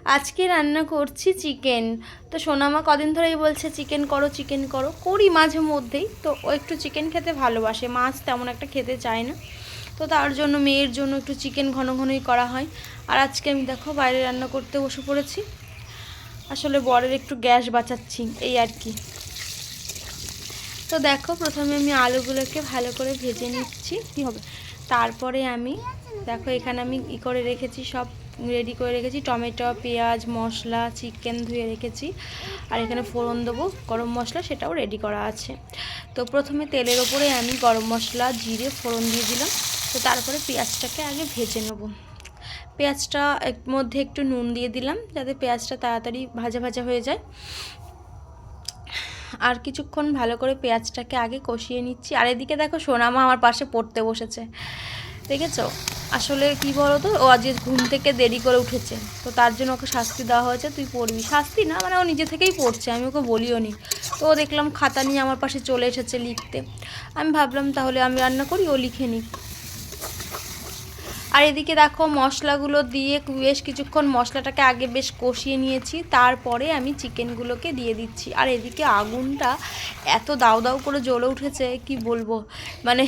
আজকে রান্না করছি চিকেন। তো সোনামা কদিন ধরেই বলছে চিকেন করো চিকেন করো, করি মাঝে মধ্যেই। তো ও একটু চিকেন খেতে ভালোবাসে, মাছ তেমন একটা খেতে চায় না। তো তার জন্য মেয়ের জন্য একটু চিকেন ঘন ঘনই করা হয়। আর আজকে আমি দেখো বাইরে রান্না করতে বসে পড়েছি। আসলে বরের একটু গ্যাস বাঁচাচ্ছি এই আর কি। তো দেখো প্রথমে আমি আলুগুলোকে ভালো করে ভেজে নিচ্ছি, কী হবে। তারপরে আমি দেখো এখানে আমি করে রেখেছি, সব রেডি করে রেখেছি, টমেটো, পেঁয়াজ, মশলা, চিকেন ধুয়ে রেখেছি। আর এখানে ফোড়ন দেবো গরম মশলা, সেটাও রেডি করা আছে। তো প্রথমে তেলের ওপরে আমি গরম মশলা, জিরে, ফোড়ন দিয়ে দিলাম। তো তারপরে পেঁয়াজটাকে আগে ভেজে নেব। পেঁয়াজটা মধ্যে একটু নুন দিয়ে দিলাম যাতে পেঁয়াজটা তাড়াতাড়ি ভাজা ভাজা হয়ে যায়। আর কিছুক্ষণ ভালো করে পেঁয়াজটাকে আগে কষিয়ে নিচ্ছি। আর এদিকে দেখো সোনামা আমার পাশে পড়তে বসেছে, দেখেছো। আসলে কি বলো তো, ও আজকে ঘুম থেকে দেরি করে উঠেছে, তো তার জন্য ওকে শাস্তি দেওয়া হয়েছে, তুই পড়বি। শাস্তি না, মানে ও নিজে থেকেই পড়ছে, আমি ওকে বলিও নি। তো ও দেখলাম খাতা নিয়ে আমার পাশে চলে এসেছে লিখতে। আমি ভাবলাম তাহলে আমি রান্না করি, ও লিখে নিক। আর এদিকে দেখো মশলাগুলো দিয়ে বেশ কিছুক্ষণ মশলাটাকে আগে বেশ কষিয়ে নিয়েছি, তারপরে আমি চিকেনগুলোকে দিয়ে দিচ্ছি। আর এদিকে আগুনটা এত দাউ দাউ করে জ্বলে উঠেছে কি বলবো, মানে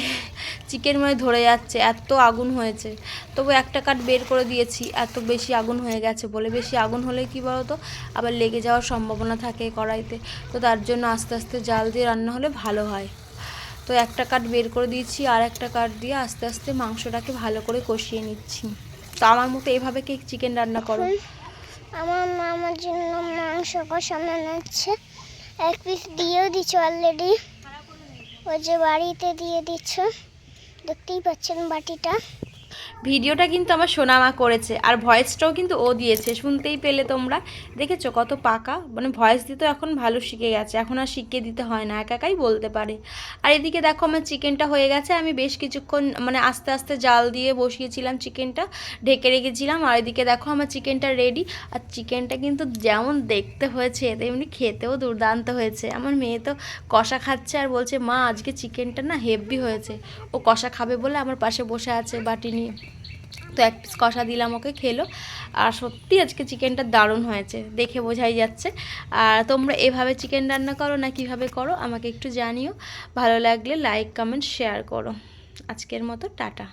চিকেন মনে ধরে যাচ্ছে, এত আগুন হয়েছে। তবু একটা কাঠ বের করে দিয়েছি, এত বেশি আগুন হয়ে গেছে বলে। বেশি আগুন হলে কি বলতো আবার লেগে যাওয়ার সম্ভাবনা থাকে কড়াইতে। তো তার জন্য আস্তে আস্তে জাল দিয়ে রান্না হলে ভালো হয়। তো একটা কাঠ বের করে দিয়েছি, আর একটা কাঠ দিয়ে আস্তে আস্তে মাংসটাকে ভালো করে কষিয়ে নিচ্ছি। তো আমার মতো এভাবে কি চিকেন রান্না করো? আমার মা আমার জন্য মাংস কষানো নিচ্ছে, এক পিস দিয়েও দিচ্ছে অলরেডি। ওই যে বাড়িতে দিয়ে দিচ্ছ, দেখতেই পাচ্ছেন বাটিটা। ভিডিওটা কিন্তু আমার সোনামা করেছে, আর ভয়েসটাও কিন্তু ও দিয়েছে, শুনতেই পেলে তোমরা। দেখেছো কত পাকা, মানে ভয়েস দিতে এখন ভালো শিখে গেছে, এখন আর শিখিয়ে দিতে হয় না, একা একাই বলতে পারে। আর এদিকে দেখো আমার চিকেনটা হয়ে গেছে, আমি বেশ কিছুক্ষণ মানে আস্তে আস্তে জাল দিয়ে বসিয়েছিলাম চিকেনটা, ঢেকে রেখেছিলাম। আর এদিকে দেখো আমার চিকেনটা রেডি। আর চিকেনটা কিন্তু যেমন দেখতে হয়েছে তেমনি খেতেও দুর্দান্ত হয়েছে। আমার মেয়ে তো কষা খাচ্ছে আর বলছে মা আজকে চিকেনটা না হেভি হয়েছে। ও কষা খাবে বলে আমার পাশে বসে আছে বাটি নিয়ে। তো এক পিস কষা দিলাম, ওকে খেলো। আর সত্যি আজকে চিকেনটা দারুণ হয়েছে, দেখে বোঝাই যাচ্ছে। আর তোমরা এভাবে চিকেন রান্না করো না কিভাবে করো আমাকে একটু জানিও। ভালো লাগলে লাইক, কমেন্ট, শেয়ার করো। আজকের মতো টাটা।